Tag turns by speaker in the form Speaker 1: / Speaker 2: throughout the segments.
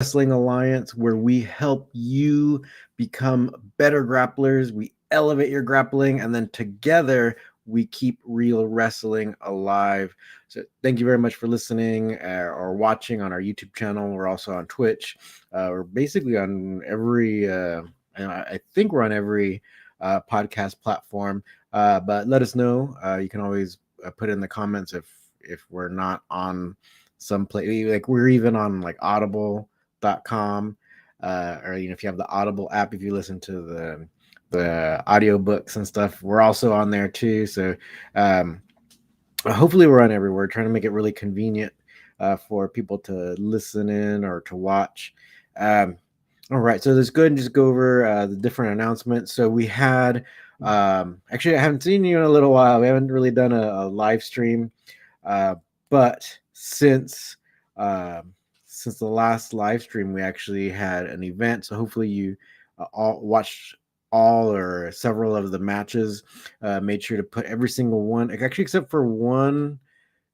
Speaker 1: Wrestling Alliance, where we help you become better grapplers. We elevate your grappling, and then together we keep real wrestling alive. So, thank you very much for listening or watching on our YouTube channel. We're also on Twitch. We're basically on every, and I think we're on every podcast platform. But let us know. You can always put in the comments if we're not on some place. Like we're even on like Audible.com, or if you have the Audible app, if you listen to the audiobooks and stuff, we're also on there too. So um, hopefully we're on everywhere, trying to make it really convenient for people to listen in or to watch. Um, all right, so let's go ahead and just go over the different announcements. So we had, actually, I haven't seen you in a little while. We haven't really done a live stream, uh, but since the last live stream, we actually had an event. So hopefully you all watched all or several of the matches. Made sure to put every single one, actually, except for one,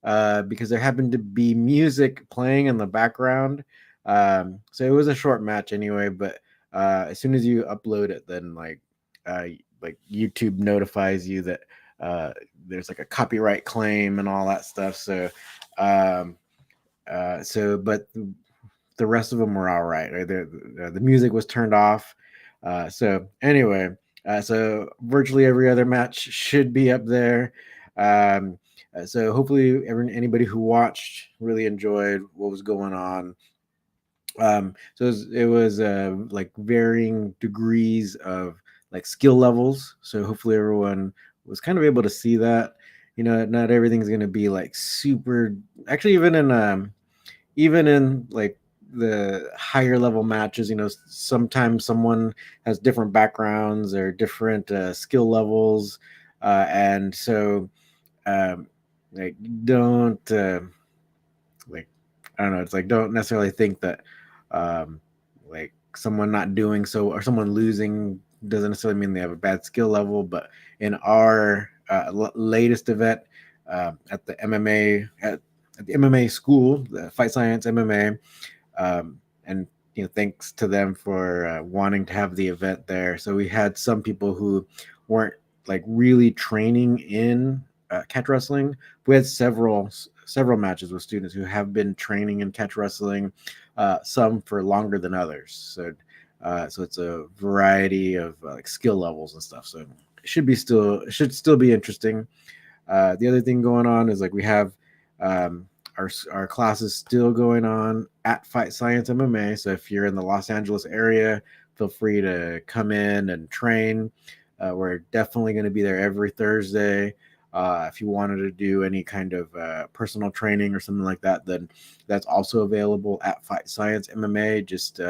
Speaker 1: because there happened to be music playing in the background. So it was a short match anyway, but as soon as you upload it, then uh, like YouTube notifies you that uh, there's like a copyright claim and all that stuff. Um, but the rest of them were all right. Right? The music was turned off. So anyway, so virtually every other match should be up there. Um, so hopefully anybody who watched really enjoyed what was going on. So it was like varying degrees of like skill levels. So hopefully everyone was kind of able to see that. Not everything's going to be like super. Actually, even in like the higher level matches, sometimes someone has different backgrounds or different skill levels, and so um, like don't like I don't know. It's like don't necessarily think that like someone not doing so or someone losing doesn't necessarily mean they have a bad skill level. But in our latest event at the MMA at the MMA school, the Fight Science MMA, and thanks to them for wanting to have the event there. So we had some people who weren't like really training in catch wrestling. We had several matches with students who have been training in catch wrestling, some for longer than others. So it's a variety of like skill levels and stuff. So it should still be interesting. The other thing going on is like we have um, our classes still going on at Fight Science MMA. So if you're in the Los Angeles area, feel free to come in and train. We're definitely going to be there every Thursday. If you wanted to do any kind of personal training or something like that, then that's also available at Fight Science MMA. Just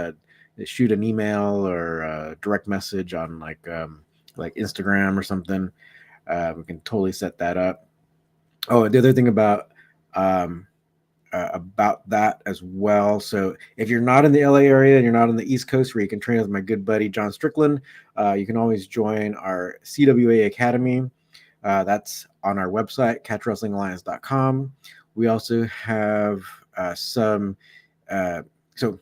Speaker 1: shoot an email or a direct message on like Instagram or something. We can totally set that up. Oh, the other thing um, about that as well. So if you're not in the LA area and you're not on the East Coast where you can train with my good buddy John Strickland, you can always join our CWA Academy. That's on our website, catchwrestlingalliance.com. We also have some. So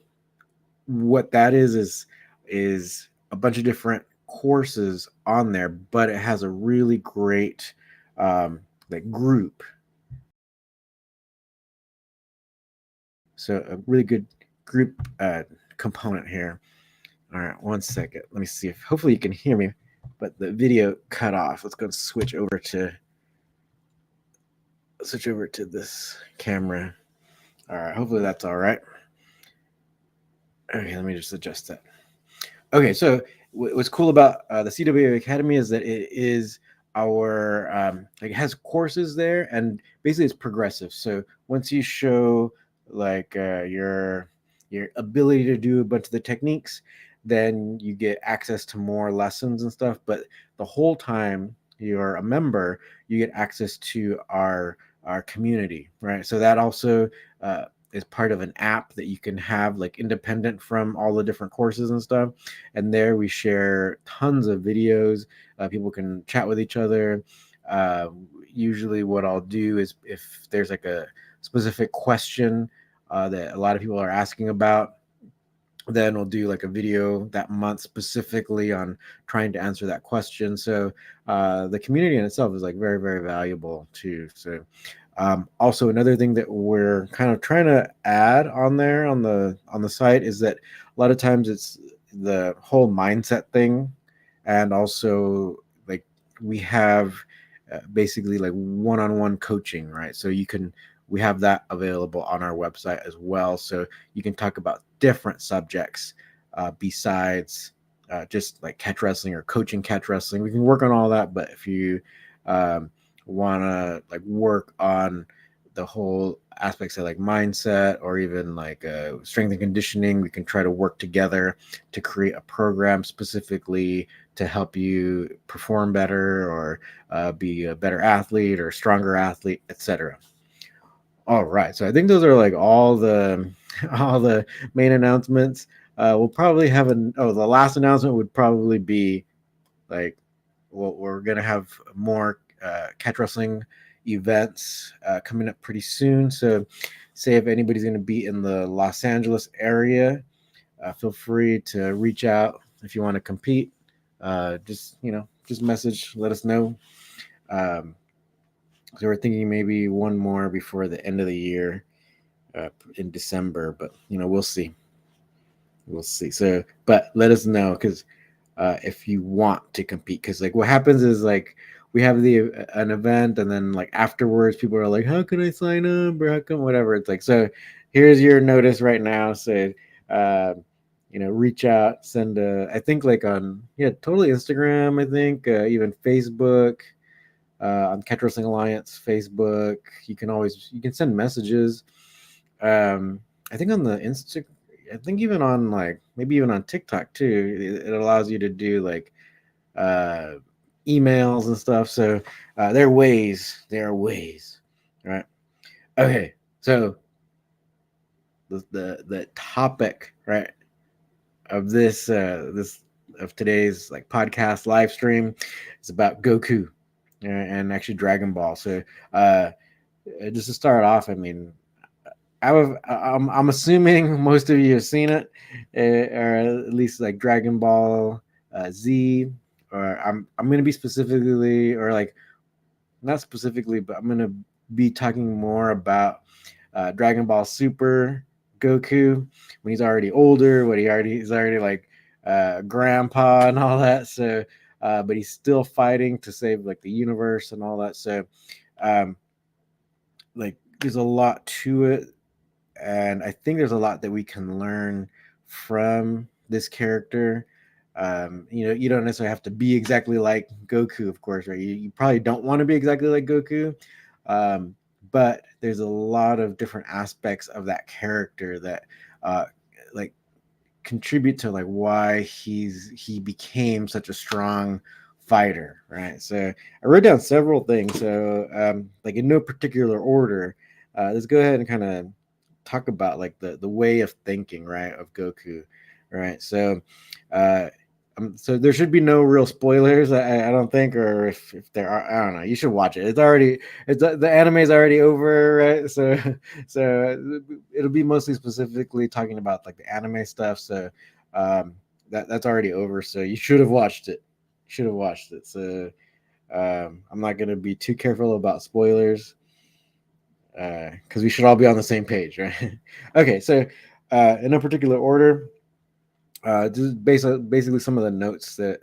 Speaker 1: what that is a bunch of different courses on there, but it has a really great like group. So a really good group component here. All right, one second. Let me see if hopefully you can hear me, but the video cut off. Let's go and switch over to this camera. All right, hopefully that's all right. Okay, let me just adjust that. Okay, so what's cool about the CWA Academy is that it is our like it has courses there, and basically it's progressive. So once you show like your ability to do a bunch of the techniques, then you get access to more lessons and stuff. But the whole time you're a member, you get access to our community, right? So that also is part of an app that you can have like independent from all the different courses and stuff. And there we share tons of videos. People can chat with each other. uh, Usually what I'll do is if there's like a specific question that a lot of people are asking about, Then we'll do like a video that month specifically on trying to answer that question. So the community in itself is like very, very valuable too. So also another thing that we're kind of trying to add on there on the site is that a lot of times it's the whole mindset thing, and also like we have basically like one-on-one coaching, right? So we have that available on our website as well, so you can talk about different subjects besides just like catch wrestling or coaching catch wrestling. We can work on all that, but if you um, want to like work on the whole aspects of like mindset or even like strength and conditioning, we can try to work together to create a program specifically to help you perform better or be a better athlete or stronger athlete, etc. All right, so I think those are like all the all the main announcements. We'll probably have the last announcement would probably be like, well, we're gonna have more catch wrestling events coming up pretty soon. So, say if anybody's gonna be in the Los Angeles area, feel free to reach out if you want to compete. Just message, let us know. Um, so we're thinking maybe one more before the end of the year in December, but we'll see. We'll see. So, but let us know because if you want to compete, because like what happens is like we have the an event and then like afterwards people are like, how can I sign up or how come whatever. It's like, so here's your notice right now. So uh, reach out, send I think like on totally Instagram, I think even Facebook, on Catch Wrestling Alliance Facebook. You can send messages. I think on the Insta, I think even on like maybe even on TikTok too. It allows you to do like uh, emails and stuff. So there are ways. There are ways. Right. Okay. So the topic right of this of today's like podcast live stream is about Goku and actually Dragon Ball. So just to start off, I mean, I'm assuming most of you have seen it, or at least like Dragon Ball Z. Or I'm gonna be specifically, or like not specifically, but I'm gonna be talking more about Dragon Ball Super Goku when he's already older, he's already like grandpa and all that. So, but he's still fighting to save like the universe and all that. So, um, like there's a lot to it, and I think there's a lot that we can learn from this character. You don't necessarily have to be exactly like Goku, of course, right? You probably don't want to be exactly like Goku, um, but there's a lot of different aspects of that character that uh, like contribute to like why he became such a strong fighter, right? So I wrote down several things. So like in no particular order, let's go ahead and kind of talk about like the way of thinking, right, of Goku, right? Uh, so there should be no real spoilers, I don't think, or if there are, I don't know. You should watch it. It's the anime is already over, right? So it'll be mostly specifically talking about like the anime stuff. So that's already over. So you should have watched it. Should have watched it. So I'm not gonna be too careful about spoilers because we should all be on the same page, right? Okay, so in no particular order, just basically some of the notes that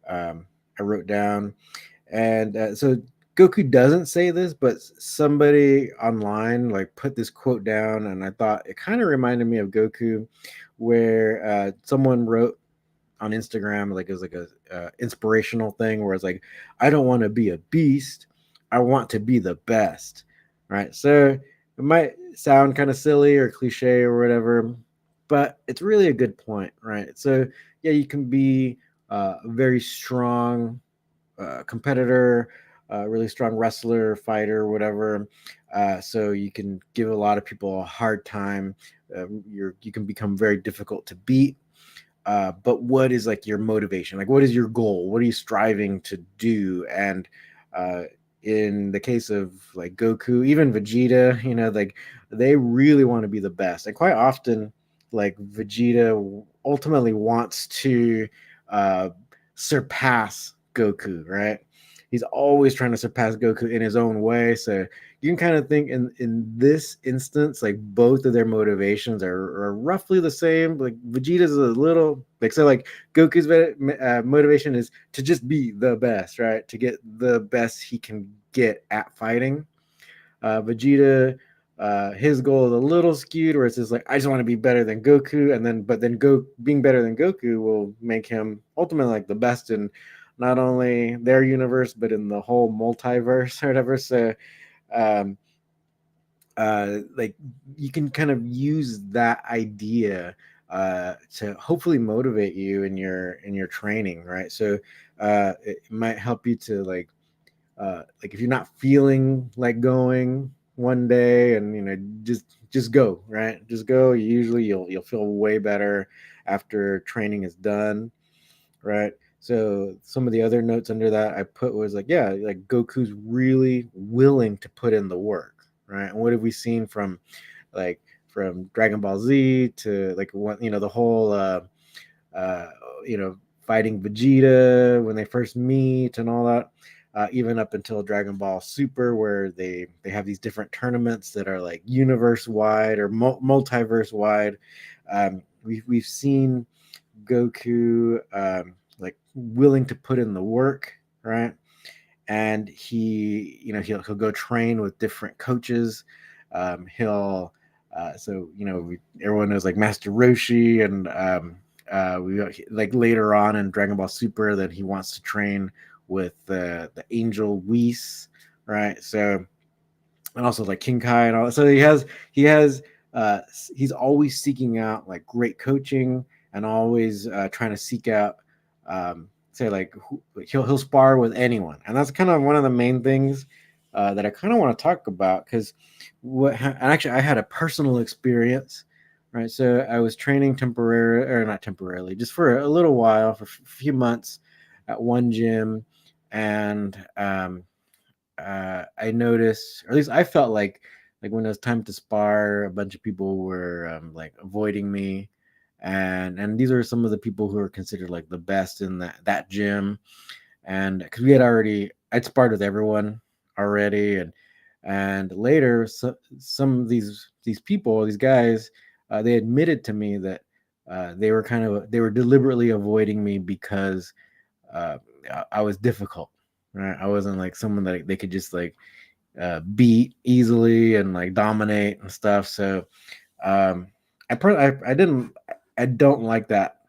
Speaker 1: I wrote down. And so Goku doesn't say this, but somebody online like put this quote down, and I thought it kind of reminded me of Goku, where someone wrote on Instagram like it was like a inspirational thing where it's like, I don't want to be a beast, I want to be the best, right? So it might sound kind of silly or cliche or whatever, but it's really a good point, right? So yeah, you can be a very strong competitor, really strong wrestler, fighter, whatever. So you can give a lot of people a hard time. You can become very difficult to beat. But what is like your motivation? Like, what is your goal? What are you striving to do? And uh, in the case of like Goku, even Vegeta, like they really want to be the best. And quite often, like Vegeta ultimately wants to uh, surpass Goku, right? He's always trying to surpass Goku in his own way. So you can kind of think in this instance, like both of their motivations are roughly the same. Like Vegeta's a little like so like Goku's motivation is to just be the best, right? To get the best he can get at fighting. Vegeta, his goal is a little skewed, where it's just like I just want to be better than Goku, and then but then go being better than Goku will make him ultimately like the best in not only their universe but in the whole multiverse or whatever. So, um, like you can kind of use that idea to hopefully motivate you in your training, right? So, it might help you to like if you're not feeling like going one day and just go, right? Just go. Usually you'll feel way better after training is done, right? So some of the other notes under that I put was like, yeah, like Goku's really willing to put in the work, right? And what have we seen like from Dragon Ball Z to like what the whole uh, fighting Vegeta when they first meet and all that. Even up until Dragon Ball Super, where they have these different tournaments that are like universe wide or multiverse wide. We've seen Goku like willing to put in the work, right? And he'll go train with different coaches. He'll so everyone knows like Master Roshi, and we like later on in Dragon Ball Super that he wants to train with the Angel Whis, right? So, and also like King Kai and all that. So he has uh, he's always seeking out like great coaching and always trying to seek out say like he'll spar with anyone, and that's kind of one of the main things that I kind of want to talk about because and actually I had a personal experience, right? So I was training temporarily or not temporarily, just for a little while for a few months at one gym, and I noticed, or at least I felt like when it was time to spar, a bunch of people were like avoiding me, and these are some of the people who are considered like the best in that gym, and because I'd sparred with everyone already, and later some of these people, these guys, they admitted to me that they were deliberately avoiding me because uh, I was difficult. Right, I wasn't like someone that they could just like beat easily and like dominate and stuff. So I didn't I don't like that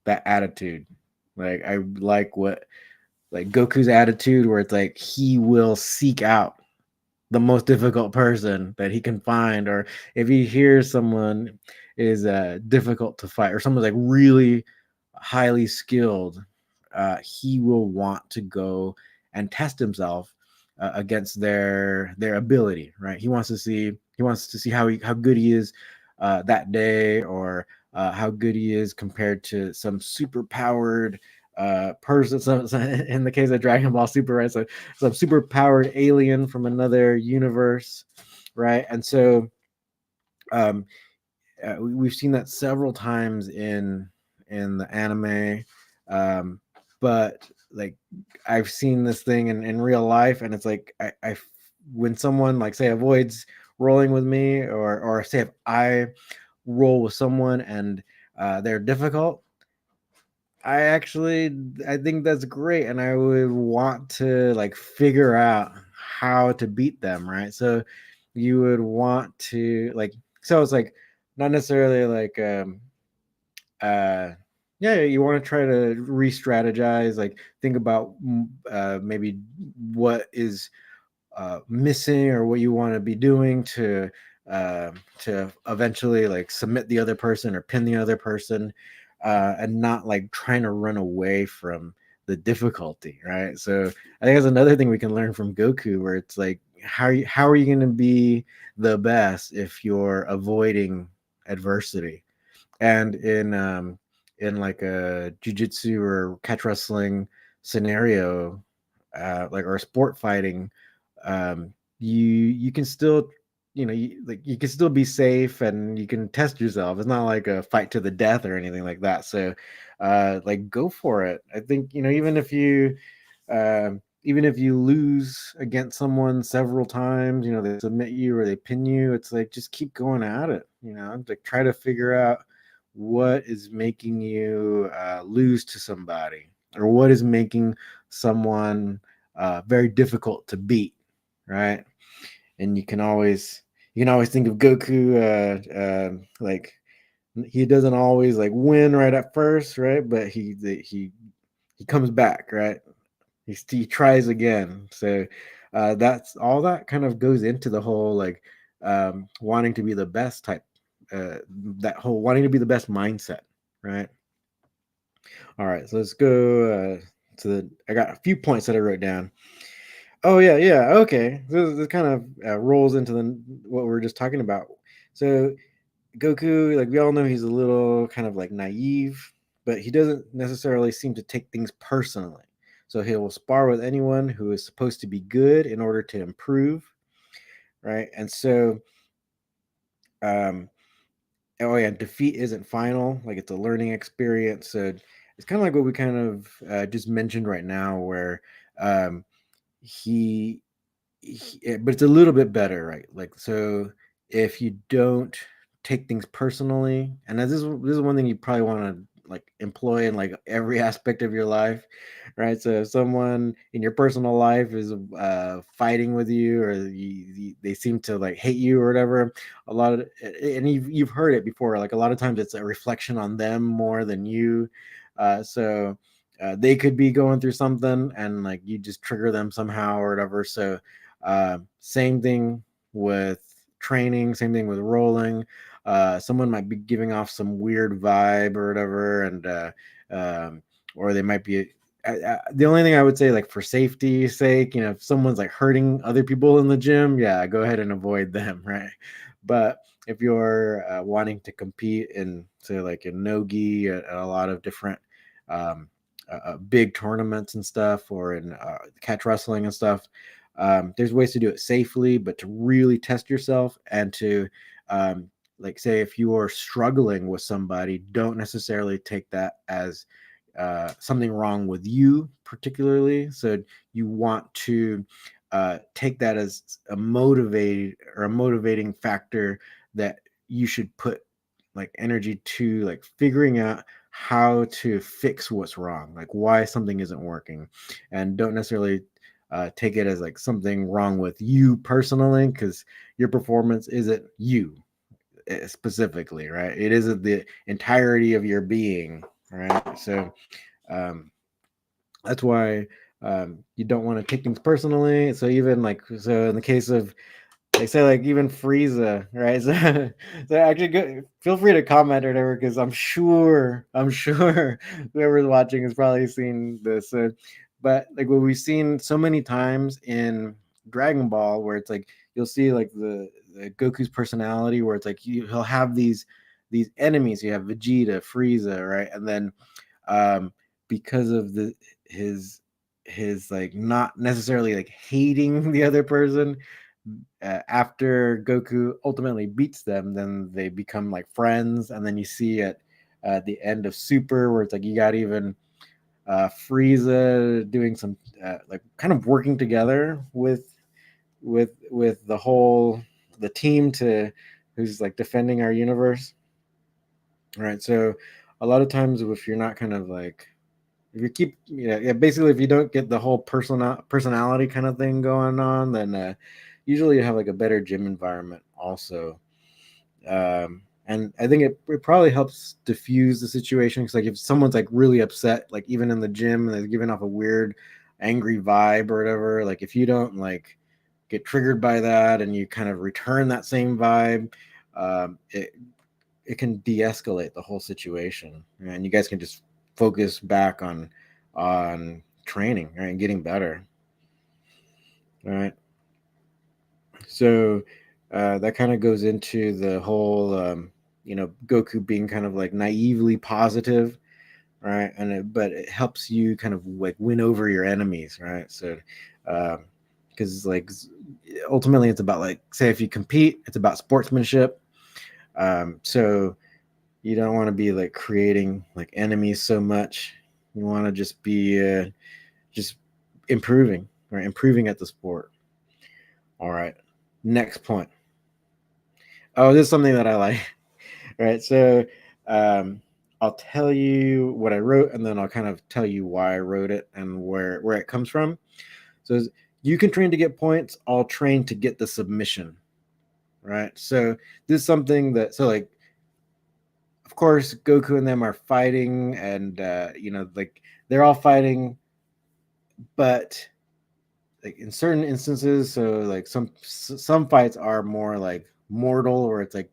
Speaker 1: attitude. Like I like what like Goku's attitude, where it's like he will seek out the most difficult person that he can find, or if he hears someone is difficult to fight or someone's like really highly skilled, he will want to go and test himself against their ability, right? He wants to see how good he is that day, or how good he is compared to some super powered person. So in the case of Dragon Ball Super, right? So some super powered alien from another universe, right? And so um, we've seen that several times in the anime, um, but like I've seen this thing in real life, and it's like I when someone like say avoids rolling with me, or say if I roll with someone and they're difficult, I think that's great, and I would want to like figure out how to beat them, right? So you would want to like so it's like not necessarily like uh yeah, you want to try to re-strategize, like think about maybe what is missing or what you want to be doing to eventually like submit the other person or pin the other person, and not like trying to run away from the difficulty, right? So I think that's another thing we can learn from Goku, where it's like how are you going to be the best if you're avoiding adversity? And in like a jujitsu or catch wrestling scenario, like or sport fighting, you can still you can still be safe and you can test yourself. It's not like a fight to the death or anything like that. So like go for it. I think, even if you lose against someone several times, they submit you or they pin you, it's like just keep going at it. Like try to figure out what is making you lose to somebody, or what is making someone very difficult to beat, right? And you can always think of Goku, like he doesn't always like win right at first, right? But he comes back, right? He tries again. So that's all that kind of goes into the whole like wanting to be the best type, that whole wanting to be the best mindset, right? All right, so let's go to the. I got a few points that I wrote down. Oh yeah, yeah. Okay, this kind of rolls into what we were just talking about. So Goku, like we all know, he's a little kind of like naive, but he doesn't necessarily seem to take things personally. So he will spar with anyone who is supposed to be good in order to improve, right? And so, um, oh yeah, defeat isn't final; like it's a learning experience. So it's kind of like what we kind of just mentioned right now, where um, he but it's a little bit better, right? Like, so if you don't take things personally, and this is one thing you probably want to like employ in like every aspect of your life, right? So if someone in your personal life is fighting with you, or they seem to like hate you or whatever, a lot of, and you've heard it before, like a lot of times it's a reflection on them more than you. So they could be going through something and like you just trigger them somehow or whatever. So same thing with training, same thing with rolling. Someone might be giving off some weird vibe or whatever, and or they might be. The only thing I would say, like for safety's sake, if someone's like hurting other people in the gym, yeah, go ahead and avoid them, right? But if you're wanting to compete in, say, like in nogi, at a lot of different big tournaments and stuff, or in catch wrestling and stuff, there's ways to do it safely, but to really test yourself and to like say if you are struggling with somebody, don't necessarily take that as something wrong with you particularly. So you want to take that as a motivating factor that you should put like energy to like figuring out how to fix what's wrong, like why something isn't working, and don't necessarily take it as like something wrong with you personally, because your performance isn't you specifically, right? It isn't the entirety of your being, right? So um, that's why you don't want to take things personally. So even like, so in the case of, they say like even Frieza, right? So actually, feel free to comment or whatever, because I'm sure whoever's watching has probably seen this. But like what we've seen so many times in Dragon Ball, where it's like you'll see like the Goku's personality, where it's like he'll have these enemies. You have Vegeta, Frieza, right? And then because of his his like not necessarily like hating the other person, after Goku ultimately beats them, then they become like friends. And then you see at the end of Super, where it's like you got even Frieza doing some like kind of working together with the team to who's like defending our universe. All right, so a lot of times if you're not kind of like, if you keep, yeah, basically if you don't get the whole personality kind of thing going on, then usually you have like a better gym environment also. And I think it probably helps diffuse the situation, because like if someone's like really upset, like even in the gym, and they're giving off a weird angry vibe or whatever, like if you don't like get triggered by that and you kind of return that same vibe, it can de-escalate the whole situation, and you guys can just focus back on training, right, and getting better. All right, so that kind of goes into the whole Goku being kind of like naively positive, right? But it helps you kind of like win over your enemies, right? So because like ultimately it's about, like, say if you compete, it's about sportsmanship. So you don't want to be like creating like enemies so much. You want to just be just improving, or improving at the sport. All right, next point. Oh, this is something that I like. Right, so um, I'll tell you what I wrote, and then I'll kind of tell you why I wrote it and where it comes from. So you can train to get points. I'll train to get the submission. Right. So this is something that, so like, of course, Goku and them are fighting, and like they're all fighting, but like in certain instances, so like some fights are more like mortal, or it's like,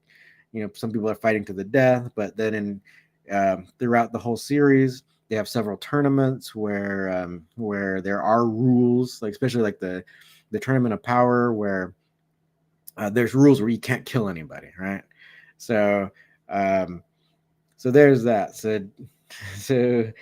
Speaker 1: some people are fighting to the death. But then throughout the whole series, they have several tournaments where there are rules, like especially like the tournament of power, where there's rules where you can't kill anybody, right? So um, so there's that. So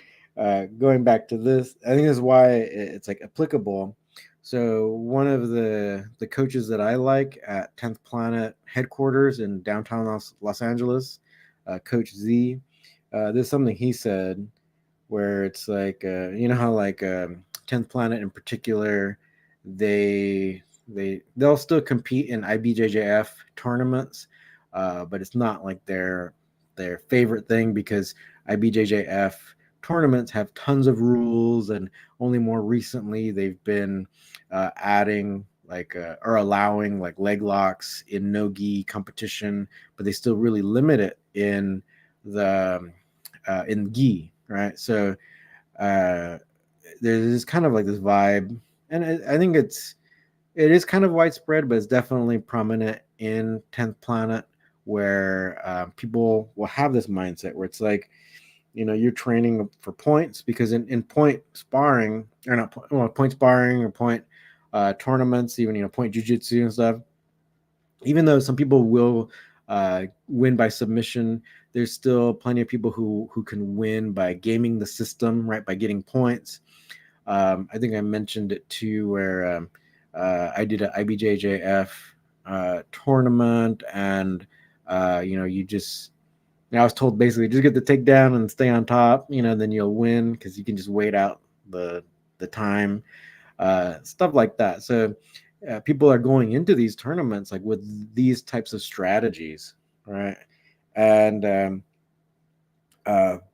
Speaker 1: going back to this, I think this is why it's like applicable. So one of the coaches that I like at 10th Planet headquarters in downtown Los Angeles, Coach Z, there's something he said where it's like, how like 10th Planet in particular, they'll still compete in IBJJF tournaments, but it's not like their favorite thing, because IBJJF tournaments have tons of rules, and only more recently they've been adding like or allowing like leg locks in no gi competition, but they still really limit it in gi, right? So uh, there's kind of like this vibe, and I think it is kind of widespread, but it's definitely prominent in 10th Planet, where people will have this mindset where it's like, you're training for points, because in point sparring, or not point sparring, or point tournaments, even point jujitsu and stuff, even though some people will win by submission, there's still plenty of people who can win by gaming the system, right? By getting points. I think I mentioned it too, where I did an IBJJF tournament, and you just, I was told basically just get the takedown and stay on top, then you'll win, because you can just wait out the time, stuff like that. So people are going into these tournaments like with these types of strategies, right? And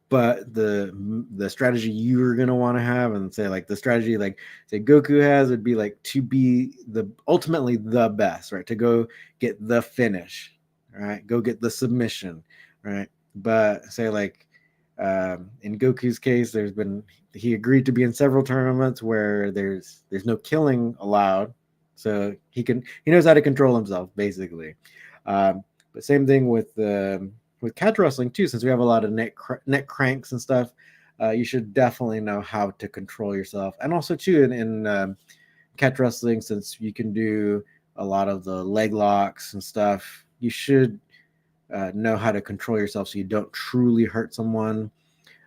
Speaker 1: but the strategy you're gonna want to have, and say like the strategy like say Goku has, would be like to be the ultimately the best, right? To go get the finish, right? Go get the submission, right? But say like in Goku's case, he agreed to be in several tournaments where there's no killing allowed, so he knows how to control himself basically. But same thing with catch wrestling too, since we have a lot of neck cranks and stuff. You should definitely know how to control yourself, and also too in catch wrestling, since you can do a lot of the leg locks and stuff. You should know how to control yourself so you don't truly hurt someone.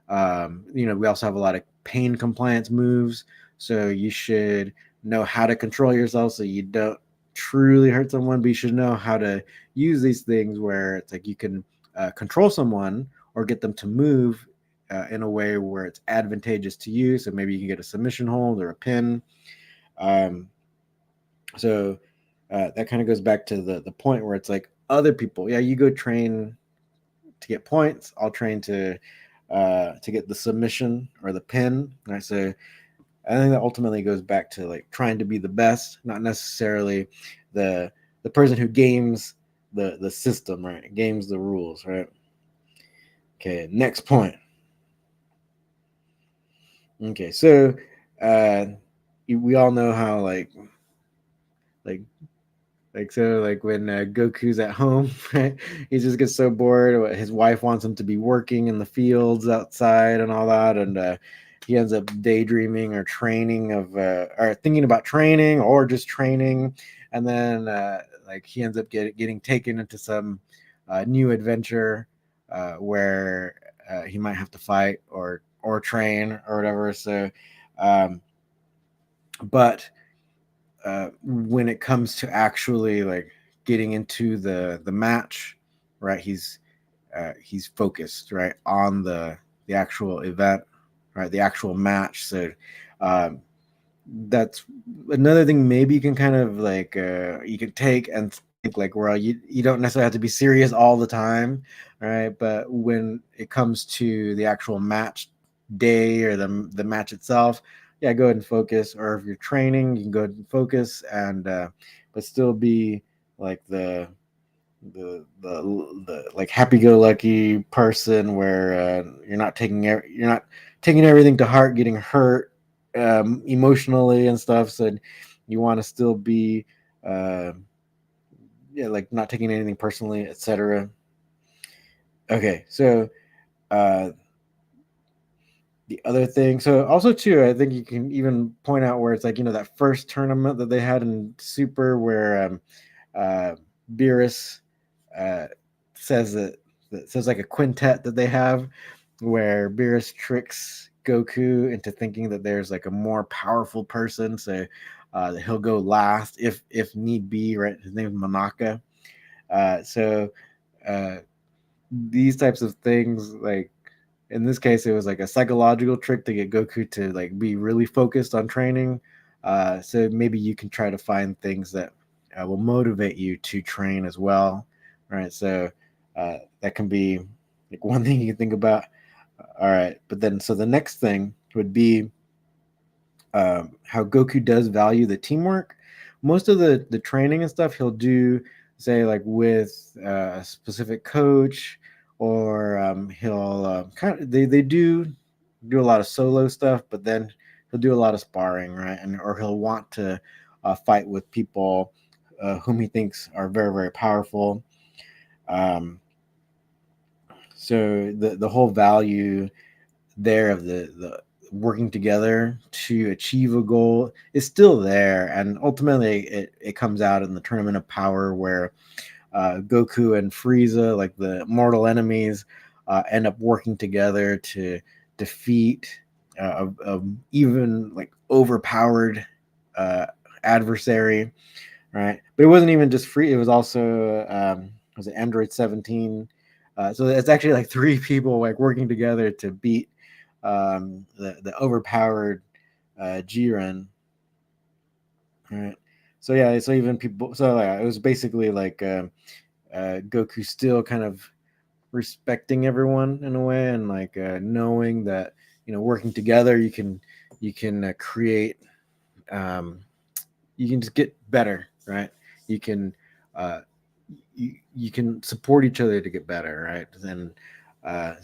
Speaker 1: We also have a lot of pain compliance moves, so you should know how to control yourself so you don't truly hurt someone. But you should know how to use these things where it's like you can control someone or get them to move in a way where it's advantageous to you. So maybe you can get a submission hold or a pin. Um, so that kind of goes back to the point where it's like other people. Yeah, you go train to get points. I'll train to get the submission or the pin. Right. So I think that ultimately goes back to like trying to be the best, not necessarily the person who games the system, right? Games the rules, right? Okay, next point. Okay, so uh, we all know how like so like when Goku's at home, right? He just gets so bored. His wife wants him to be working in the fields outside and all that, and he ends up daydreaming or training or thinking about training or just training, and then like he ends up getting taken into some new adventure where he might have to fight or train or whatever. So, um, but when it comes to actually like getting into the match, right? He's focused, right, on the actual event, right, the actual match. So um, that's another thing. Maybe you can kind of like you can take and think like, well, you don't necessarily have to be serious all the time, right? But when it comes to the actual match day or the match itself, yeah, go ahead and focus. Or if you're training, you can go ahead and focus and but still be like the like happy-go-lucky person where you're not taking everything to heart, getting hurt emotionally and stuff. So you want to still be uh, yeah, like not taking anything personally, etc. Okay, so uh, the other thing, so also too, I think you can even point out where it's like that first tournament that they had in Super where uh, Beerus uh, says that says like a quintet that they have where Beerus tricks Goku into thinking that there's like a more powerful person, so that he'll go last if need be. Right, his name is Monaka. So uh, these types of things, like in this case, it was like a psychological trick to get Goku to like be really focused on training. So maybe you can try to find things that will motivate you to train as well, right? So that can be like one thing you can think about. All right, but then so the next thing would be how Goku does value the teamwork. Most of the training and stuff he'll do, say like with a specific coach, or he'll kind of they do a lot of solo stuff, but then he'll do a lot of sparring, right? And or he'll want to fight with people whom he thinks are very very powerful. Um, so the whole value there of the working together to achieve a goal is still there, and ultimately it comes out in the tournament of power where Goku and Frieza, like the mortal enemies, end up working together to defeat a even like overpowered uh, adversary, right? But it wasn't even just free; it was also was it Android 17. So it's actually like three people like working together to beat the overpowered Jiren. Right. So yeah, so even people, so it was basically like Goku still kind of respecting everyone in a way, and like knowing that working together you can create um, you can just get better, right? You can uh, you can support each other to get better, right? And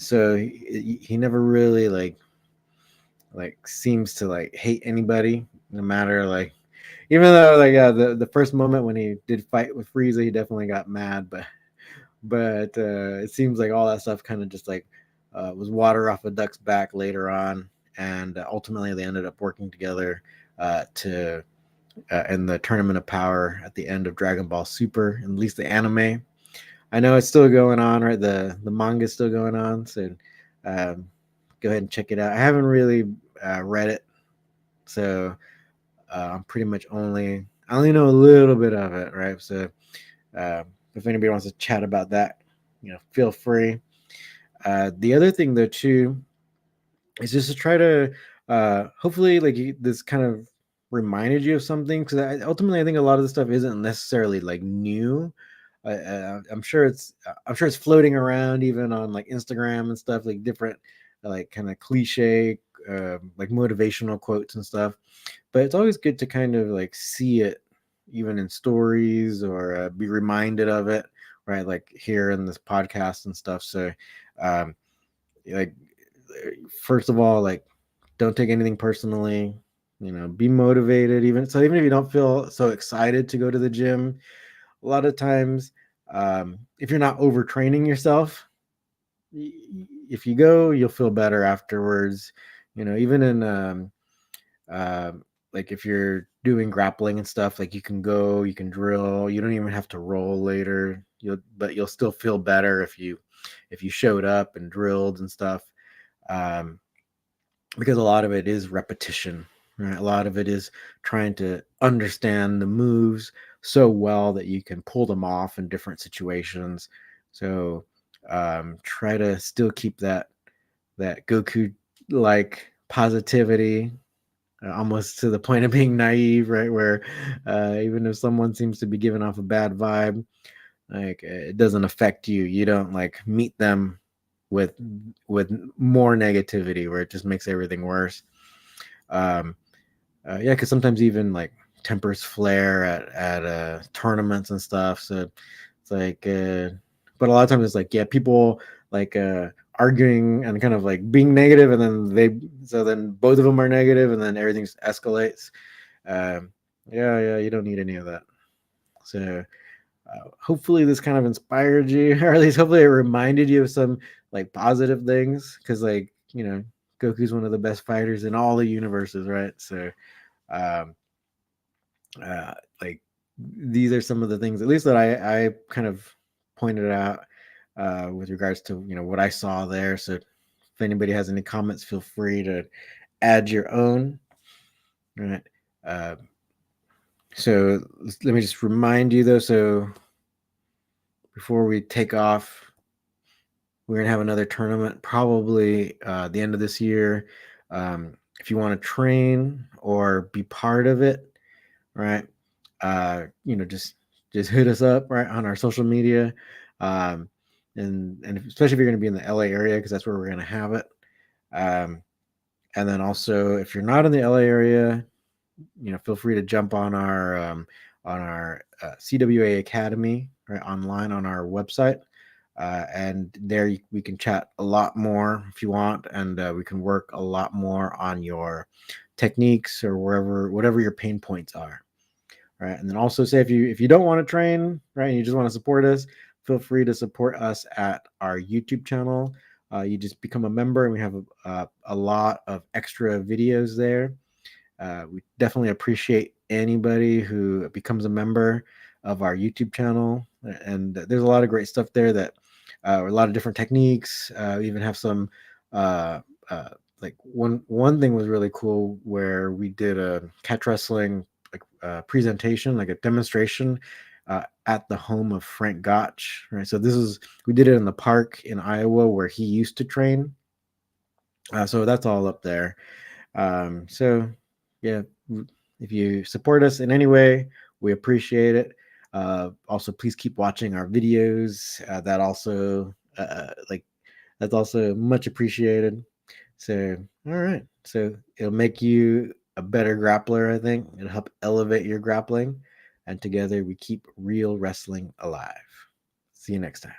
Speaker 1: so he never really like seems to like hate anybody, no matter like even though like the first moment when he did fight with Frieza, he definitely got mad, but it seems like all that stuff kind of just like was water off a duck's back later on, and ultimately they ended up working together to in the Tournament of Power at the end of Dragon Ball Super, at least the anime. I know it's still going on, right? The manga's still going on, so um, go ahead and check it out. I haven't really read it, so I'm pretty much I only know a little bit of it, right? So if anybody wants to chat about that, feel free. The other thing though too is just to try to hopefully like this kind of reminded you of something, because ultimately I think a lot of this stuff isn't necessarily like new. I'm sure it's floating around even on like Instagram and stuff, like different like kind of cliche like motivational quotes and stuff, but it's always good to kind of like see it even in stories, or be reminded of it, right, like here in this podcast and stuff. So um like first of all, like don't take anything personally, be motivated. Even if you don't feel so excited to go to the gym, a lot of times if you're not overtraining yourself, if you go, you'll feel better afterwards. Even in like if you're doing grappling and stuff, like you can go, you can drill, you don't even have to roll later. You'll still feel better if you showed up and drilled and stuff, um, because a lot of it is repetition, Right? A lot of it is trying to understand the moves so well that you can pull them off in different situations. So try to still keep that Goku like positivity, almost to the point of being naive, right? Where even if someone seems to be giving off a bad vibe, like it doesn't affect you. You don't like meet them with with more negativity, where it just makes everything worse. Um, yeah, because sometimes even like tempers flare at tournaments and stuff. So it's like, but a lot of times it's like, yeah, people like arguing and kind of like being negative, and then both of them are negative, and then everything just escalates. Um, yeah, you don't need any of that. So hopefully this kind of inspired you, or at least hopefully it reminded you of some like positive things, because like Goku's one of the best fighters in all the universes, right? So um, like these are some of the things, at least that I kind of pointed out with regards to what I saw there. So if anybody has any comments, feel free to add your own. All right. Uh, so let me just remind you though. So before we take off, we're gonna have another tournament probably the end of this year. If you want to train or be part of it, right? Just hit us up right on our social media, um, and especially if you're going to be in the LA area, because that's where we're going to have it. Um, and then also, if you're not in the LA area, feel free to jump on our CWA Academy right online on our website. And there we can chat a lot more if you want, and we can work a lot more on your techniques or whatever your pain points are. Right, and then also say if you don't want to train, right, and you just want to support us, feel free to support us at our YouTube channel. You just become a member, and we have a lot of extra videos there. We definitely appreciate anybody who becomes a member of our YouTube channel, and there's a lot of great stuff there, that a lot of different techniques. We even have some uh, like one thing was really cool, where we did a catch wrestling like presentation, like a demonstration at the home of Frank Gotch. Right, so we did it in the park in Iowa where he used to train. So that's all up there. So yeah, if you support us in any way, we appreciate it. Also, please keep watching our videos. That's also much appreciated. So, all right. So it'll make you a better grappler, I think. It'll help elevate your grappling. And together we keep real wrestling alive. See you next time.